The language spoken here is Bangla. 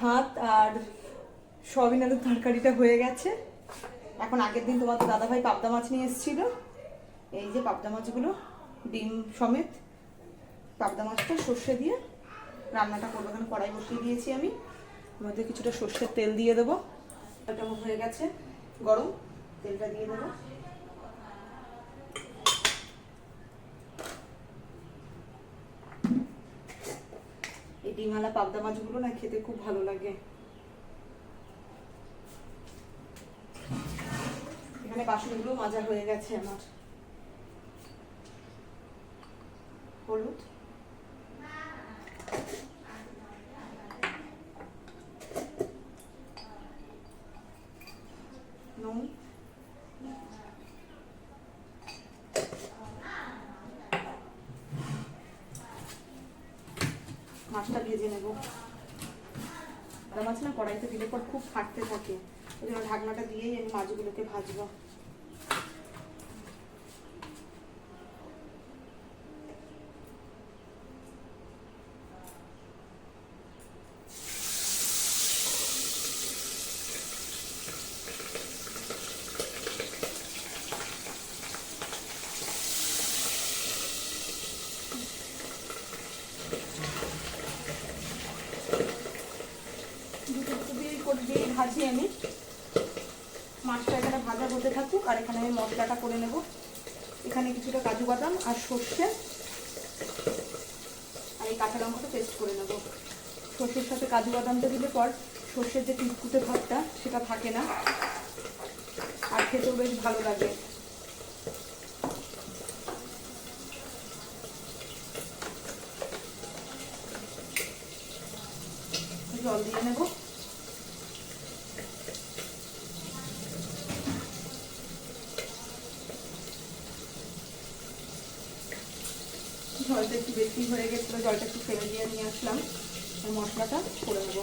ভাত আর সয়াবিন আলুর তরকারিটা হয়ে গেছে। এখন আগের দিন তোমাদের দাদাভাই পাবদা মাছ নিয়ে এসেছিল, এই যে পাবদা মাছগুলো ডিম সমেত পাবদা মাছটা সর্ষে দিয়ে রান্নাটা করবো। এখানে কড়াই বসিয়ে দিয়েছি আমি, মধ্যে কিছুটা সর্ষের তেল দিয়ে দেবো। এটা হয়ে গেছে গরম, তেলটা দিয়ে দেবো। এই ডিমওয়ালা পাবদা মাছগুলো না খেতে খুব ভালো লাগে। এখানে বাসনগুলো মাজা হয়ে গেছে আমার। হলুদ, নুন, মাছটা ভেজে নেব। পাবদা মাছ না কড়াইতে দিলে পর খুব ফাটতে থাকে, ওই জন্য ঢাকনাটা দিয়েই আমি মাছগুলোকে ভাজবো। দিয়ে ভাজি আমি, মাছটা এখানে ভাজা হতে থাকুক আর এখানে আমি মশলাটা করে নেব। এখানে কিছুটা কাজু বাদাম আর সর্ষে আর এই কাঁচা লঙ্কাটা পেস্ট করে নেব। সর্ষের সাথে কাজু বাদামটা দিলে পর সর্ষের যে কুটকুটে ভাবটা সেটা থাকে না, আর খেতেও বেশ ভালো লাগে। জল দিয়ে নেব। জলটা একটু বেশি হয়ে গেছিলো, জলটা একটু ফেলে দিয়ে নিয়ে আসলাম, মশলাটা করে নেবো।